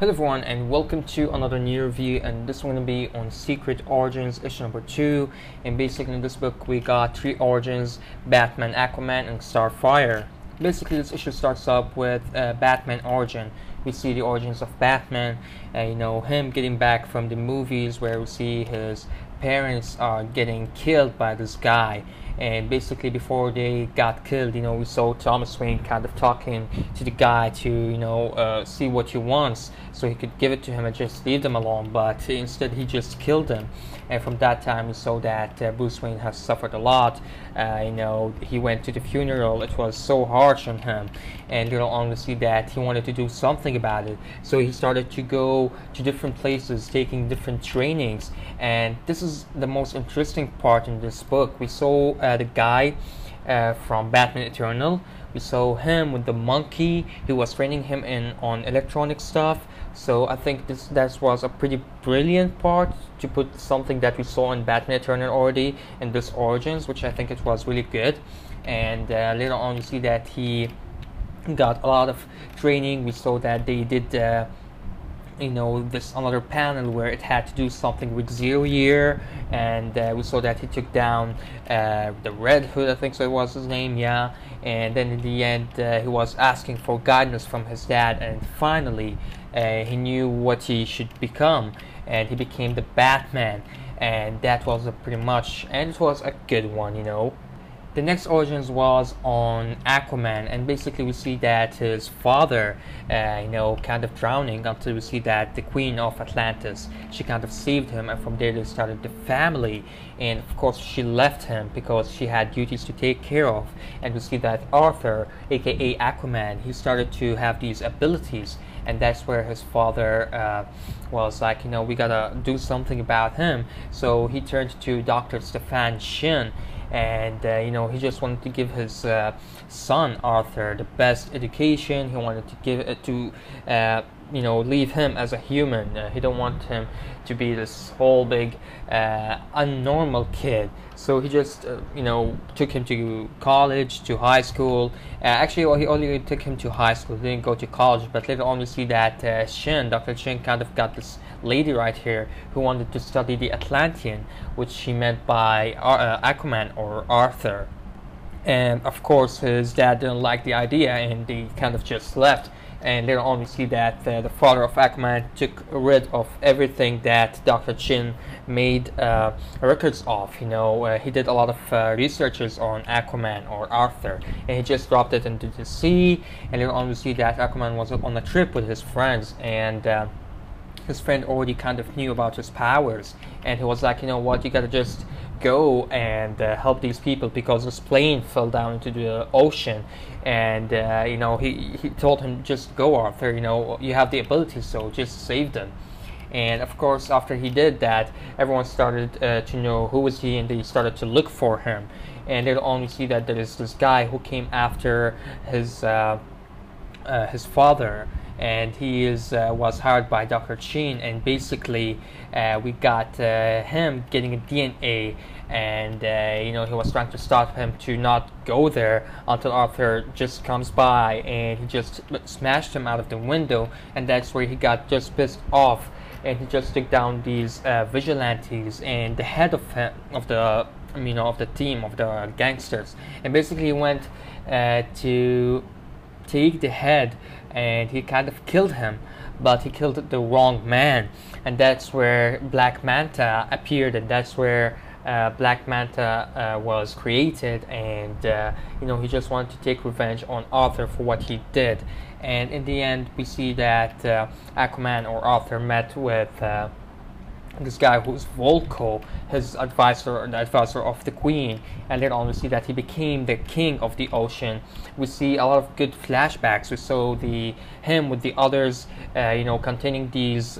Hello everyone and welcome to another new review, and this one going to be on Secret Origins issue number 2. And basically in this book we got 3 origins: Batman, Aquaman, and Starfire. Basically this issue starts up with Batman origin. We see the origins of Batman, him getting back from the movies where we see his parents are getting killed by this guy. And basically before they got killed, we saw Thomas Wayne kind of talking to the guy to see what he wants so he could give it to him and just leave them alone, but instead he just killed him. And from that time we saw that Bruce Wayne has suffered a lot. He went to the funeral, it was so harsh on him, and later on we see that he wanted to do something about it, so he started to go to different places taking different trainings. And this is the most interesting part in this book. We saw the guy from Batman Eternal. We saw him with the monkey. He was training him on electronic stuff. So I think that was a pretty brilliant part to put something that we saw in Batman Eternal already in this Origins, which I think it was really good. And later on we see that he got a lot of training. We saw that they did this another panel where it had to do something with Zero Year, and we saw that he took down the Red Hood, I think so it was his name, yeah. And then in the end he was asking for guidance from his dad, and finally he knew what he should become, and he became the Batman. And that was pretty much, and it was a good one. The next origins was on Aquaman, and basically we see that his father, kind of drowning, until we see that the Queen of Atlantis, she kind of saved him, and from there they started the family. And of course she left him because she had duties to take care of. And we see that Arthur, aka Aquaman, he started to have these abilities, and that's where his father was like, we gotta do something about him. So he turned to Dr. Stefan Shin, and he just wanted to give his son Arthur the best education. He wanted to give it to leave him as a human. He don't want him to be this whole big unnormal kid. So he just took him to college, to high school. Actually, he only took him to high school, he didn't go to college. But later on we see that Dr. Shin kind of got this lady right here who wanted to study the Atlantean, which he meant by Aquaman or Arthur. And of course his dad didn't like the idea, and he kind of just left. And later on we see that the father of Aquaman took rid of everything that Dr. Chin made records of. He did a lot of researches on Aquaman or Arthur, and he just dropped it into the sea. And later on we see that Aquaman was on a trip with his friends, and his friend already kind of knew about his powers, and he was like, what, you gotta just go and help these people, because this plane fell down into the ocean. And he told him, just go, Arthur, you have the ability, so just save them. And of course after he did that, everyone started to know who was he, and they started to look for him. And later on we see that there is this guy who came after his father, and he was hired by Dr. Chin. And basically we got him getting a DNA, and he was trying to stop him to not go there, until Arthur just comes by and he just smashed him out of the window. And that's where he got just pissed off, and he just took down these vigilantes and the head of the team of the gangsters. And basically he went to take the head, and he kind of killed him, but he killed the wrong man. And that's where Black Manta appeared, and that's where Black Manta was created. And he just wanted to take revenge on Arthur for what he did. And in the end we see that Aquaman or Arthur met with this guy who's Volko, his advisor, the advisor of the Queen. And later on we see that he became the king of the ocean. We see a lot of good flashbacks. We saw him with the others, containing these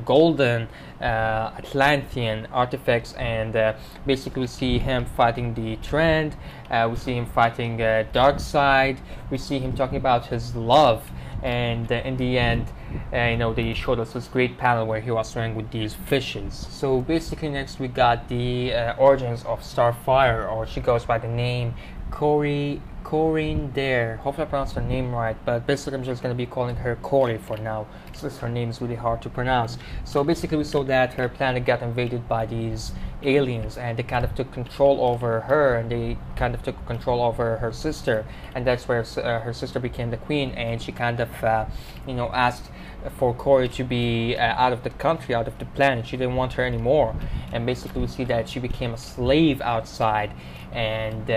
golden Atlantean artifacts. And basically we see him fighting the Trend. We see him fighting Darkseid. We see him talking about his love. And in the end, they showed us this great panel where he was swimming with these fishes. So basically next we got the origins of Starfire, or she goes by the name Corey Corinne Dare. Hopefully I pronounced her name right, but basically I'm just gonna be calling her Corey for now, since her name is really hard to pronounce. So basically we saw that her planet got invaded by these aliens, and they kind of took control over her, and they kind of took control over her sister, and that's where her sister became the queen, and she kind of asked for Corey to be out of the country, out of the planet. She didn't want her anymore, and basically we see that she became a slave outside, and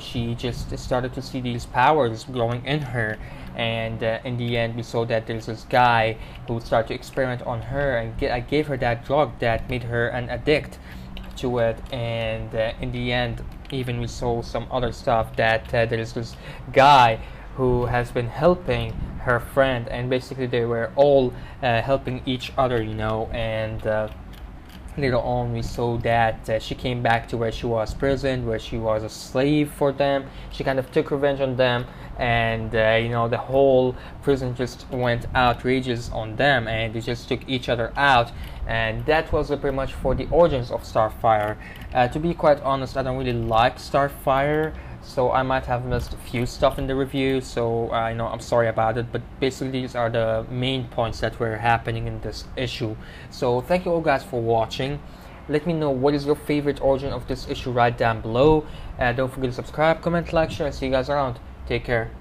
she just started to see these powers growing in her, and in the end we saw that there's this guy who started to experiment on her, and I gave her that drug that made her an addict to it, and in the end even we saw some other stuff that there's this guy who has been helping her friend, and basically they were all helping each other, and later on we saw that she came back to where she was prisoned, where she was a slave for them. She kind of took revenge on them, and the whole prison just went outrageous on them, and they just took each other out. And that was pretty much for the origins of Starfire. To be quite honest, I don't really like Starfire, so I might have missed a few stuff in the review, so I'm sorry about it, but basically these are the main points that were happening in this issue. So thank you all guys for watching. Let me know what is your favorite origin of this issue right down below. Don't forget to subscribe, comment, like, share, and see you guys around. Take care.